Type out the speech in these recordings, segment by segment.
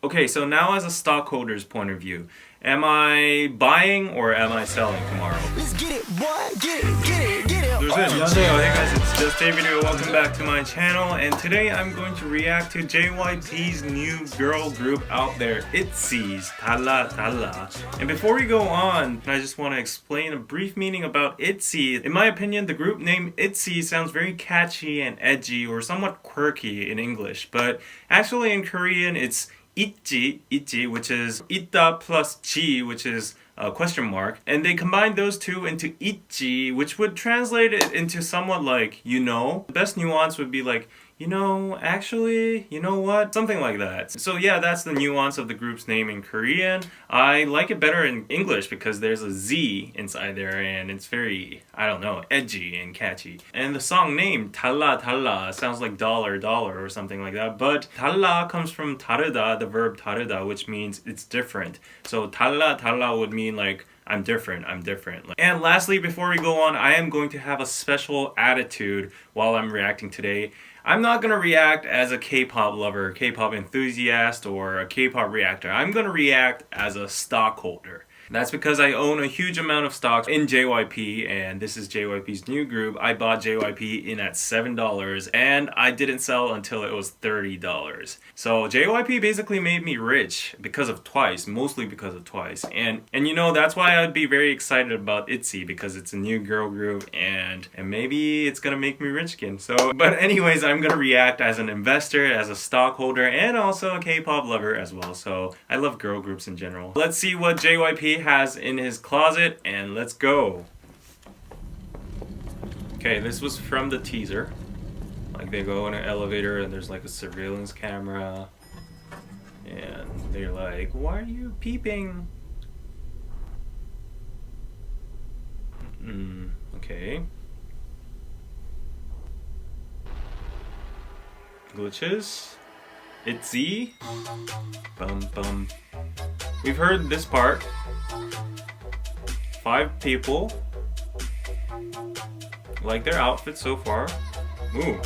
Okay, so now as a stockholder's point of view, am I buying or am I selling tomorrow? Let's get it, boy. Get it. 안녕하세요. Hey guys, it's just a video. Welcome back to my channel, and today I'm going to react to JYP's new girl group out there, Itzy Dalla Dalla. And before we go on, I just want to explain a brief meaning about Itzy. In my opinion, the group name Itzy sounds very catchy and edgy or somewhat quirky in English, but actually in Korean it's Itzy, which is ita plus ji, which is a question mark, and they combined those two into Itzy, which would translate it into somewhat like, you know. The best nuance would be like, you know, actually, you know what? Something like that. So yeah, that's the nuance of the group's name in Korean. I like it better in English because there's a Z inside there and it's very, I don't know, edgy and catchy. And the song name, Dalla Dalla, sounds like dollar or something like that. But Dalla comes from 다르다, the verb 다르다, which means it's different. So Dalla Dalla would mean like, I'm different. And lastly, before we go on, I am going to have a special attitude while I'm reacting today. I'm not going to react as a K-pop lover, K-pop enthusiast, or a K-pop reactor. I'm going to react as a stockholder. That's because I own a huge amount of stocks in JYP, and this is JYP's new group. I bought JYP in at $7, and I didn't sell until it was $30. So JYP basically made me rich because of Twice, mostly because of Twice. And you know, that's why I'd be very excited about Itzy, because it's a new girl group, and maybe it's gonna make me rich again. So, but anyways, I'm gonna react as an investor, as a stockholder, and also a K-pop lover as well. So I love girl groups in general. Let's see what JYP has in his closet, and let's go. Okay, this was from the teaser. Like, they go in an elevator and there's like a surveillance camera, and they're like, why are you peeping? Okay. Glitches. Itzy. Bum. We've heard this part. 5 people. Like their outfit so far. Ooh.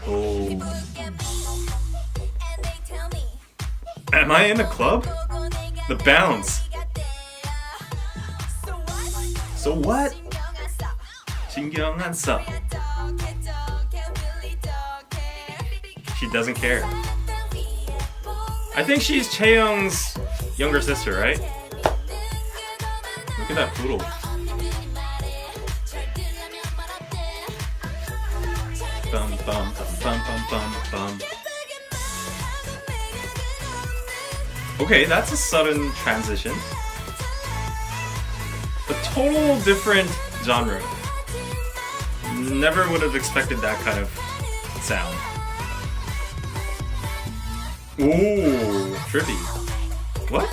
Oh. Am I in a club? The bounce. So what? 신경 안 써. She doesn't care. I think she's Chaeyoung's younger sister, right? Look at that poodle. Bum. Okay, that's a sudden transition. A total different genre. Never would have expected that kind of sound. Ooh, trippy. What?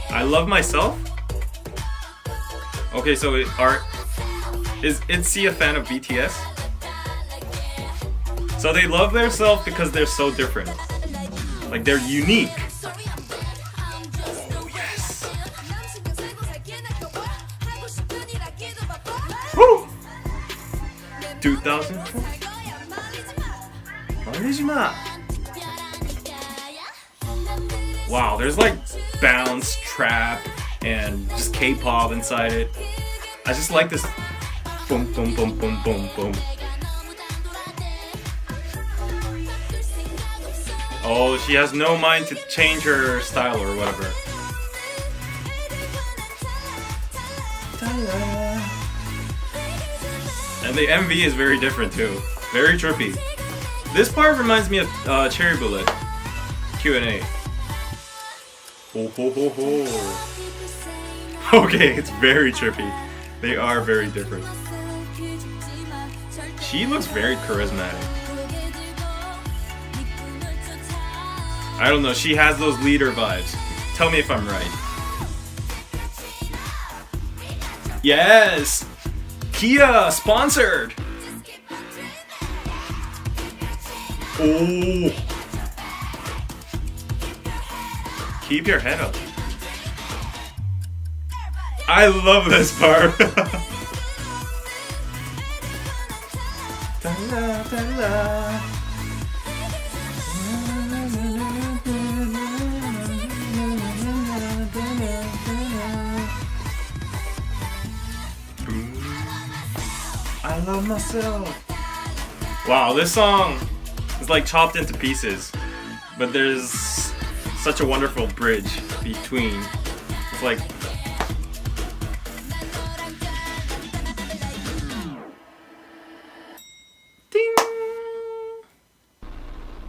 I love myself? Okay, so is Itzy a fan of BTS? So they love themselves because they're so different. Like, they're unique. Oh, yes. Woo! 2004. Wow, there's like bounce, trap, and just K-pop inside it. I just like this boom. Oh, she has no mind to change her style or whatever. And the MV is very different too. Very trippy. This part reminds me of Cherry Bullet Q&A. Ho. Okay, it's very trippy. They are very different. She looks very charismatic. I don't know, she has those leader vibes. Tell me if I'm right. Yes! Kia sponsored! Oh! Keep your head up. I love this part. Wow, this song is like chopped into pieces, but there's such a wonderful bridge between. It's like ding.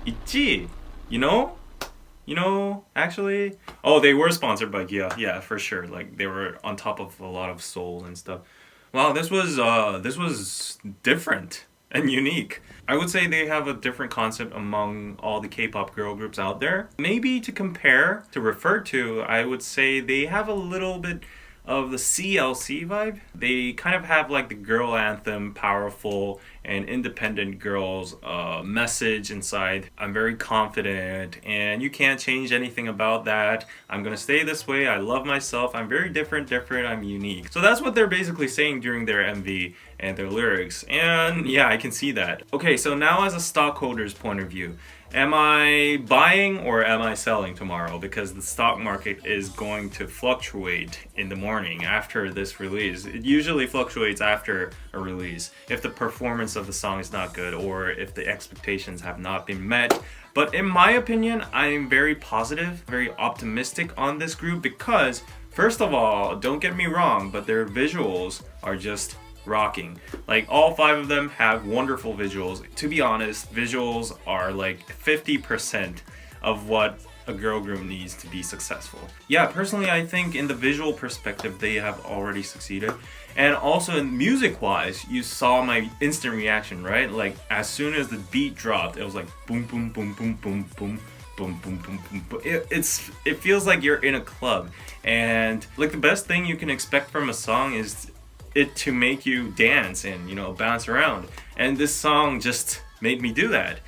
Itzy, you know, actually, oh, they were sponsored by Gia, yeah, for sure. Like they were on top of a lot of soul and stuff. Wow, this was different and unique. I would say they have a different concept among all the K-pop girl groups out there. Maybe to compare, to refer to, I would say they have a little bit of the CLC vibe. They kind of have like the girl anthem, powerful and independent girls message inside. I'm very confident and you can't change anything about that. I'm gonna stay this way. I love myself. I'm very different, I'm unique. So that's what they're basically saying during their MV and their lyrics. And yeah, I can see that. Okay, so now as a stockholder's point of view, am I buying or am I selling tomorrow? Because the stock market is going to fluctuate in the morning after this release. It usually fluctuates after a release if the performance of the song is not good or if the expectations have not been met. But in my opinion, I'm very positive, very optimistic on this group because, first of all, don't get me wrong, but their visuals are just rocking. Like all 5 of them have wonderful visuals. To be honest, visuals are like 50% of what a girl group needs to be successful. Yeah, personally I think in the visual perspective they have already succeeded. And also in music wise, you saw my instant reaction, right? Like as soon as the beat dropped, it was like boom boom boom boom boom boom boom boom boom boom. It feels like you're in a club. And like the best thing you can expect from a song is it to make you dance and, you know, bounce around. And this song just made me do that.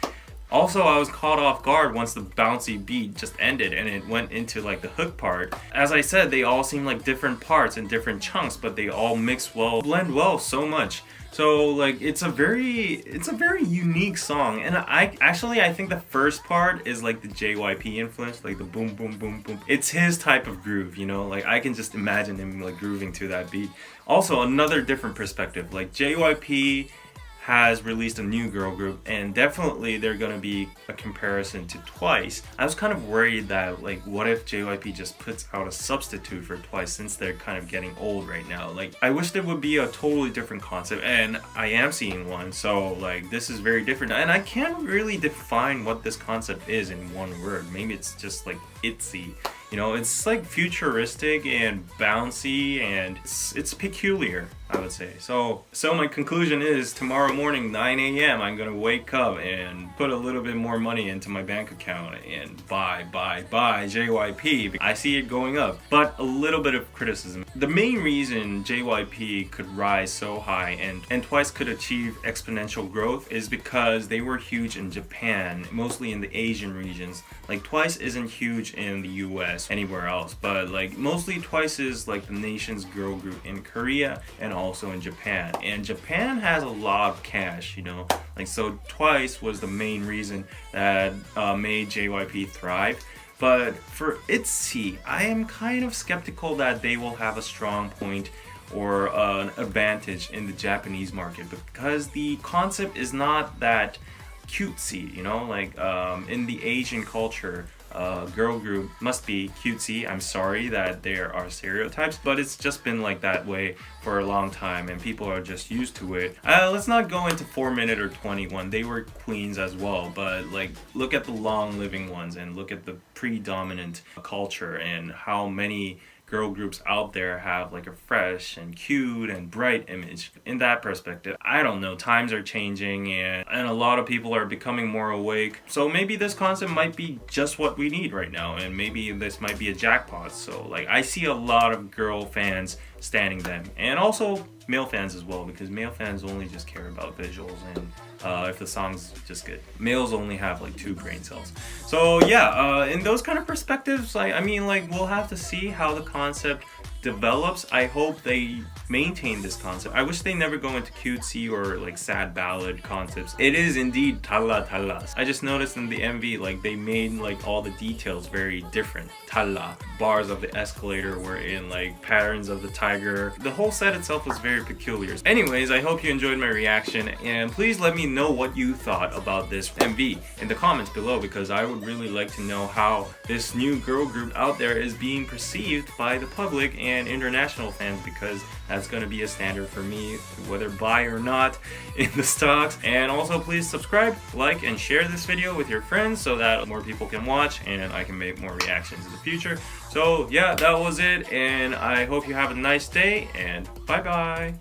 Also, I was caught off guard once the bouncy beat just ended and it went into like the hook part. As I said, they all seem like different parts and different chunks, but they all mix well, blend well so much. So like it's a very unique song. And I think the first part is like the JYP influence, like the boom boom boom boom. It's his type of groove, you know, like I can just imagine him like grooving to that beat. Also another different perspective, like JYP has released a new girl group and definitely they're gonna be a comparison to Twice. I was kind of worried that like what if JYP just puts out a substitute for Twice since they're kind of getting old right now. Like I wish there would be a totally different concept and I am seeing one, so like this is very different and I can't really define what this concept is in one word. Maybe it's just like Itzy. You know, it's like futuristic and bouncy and it's peculiar, I would say. So my conclusion is tomorrow morning, 9 a.m., I'm gonna wake up and put a little bit more money into my bank account and buy JYP. I see it going up, but a little bit of criticism. The main reason JYP could rise so high and Twice could achieve exponential growth is because they were huge in Japan, mostly in the Asian regions. Like Twice isn't huge in the US, anywhere else, but like mostly Twice is like the nation's girl group in Korea and also in Japan. And Japan has a lot of cash, you know, like so Twice was the main reason that made JYP thrive. But for Itzy, I am kind of skeptical that they will have a strong point or an advantage in the Japanese market because the concept is not that cutesy, you know, like in the Asian culture, girl group must be cutesy. I'm sorry that there are stereotypes, but it's just been like that way for a long time and people are just used to it. Let's not go into 4 Minute or 21. They were queens as well, but like look at the long living ones and look at the predominant culture and how many girl groups out there have like a fresh and cute and bright image. In that perspective, I don't know, times are changing and a lot of people are becoming more awake. So maybe this concept might be just what we need right now and maybe this might be a jackpot. So like I see a lot of girl fans standing them and also male fans as well because male fans only just care about visuals and if the song's just good. Males only have like 2 brain cells. So yeah, in those kind of perspectives, like I mean, like we'll have to see how the concept develops. I hope they maintain this concept. I wish they never go into cutesy or like sad ballad concepts. It is indeed Dalla Dalla. I just noticed in the MV, like they made like all the details very different. Dalla. Bars of the escalator were in like patterns of the tiger. The whole set itself was very peculiar. Anyways, I hope you enjoyed my reaction, and please let me know what you thought about this MV in the comments below, because I would really like to know how this new girl group out there is being perceived by the public and international fans, because that's going to be a standard for me whether buy or not in the stocks. And also please subscribe, like, and share this video with your friends so that more people can watch and I can make more reactions in the future. So yeah, that was it, and I hope you have a nice day, and bye bye.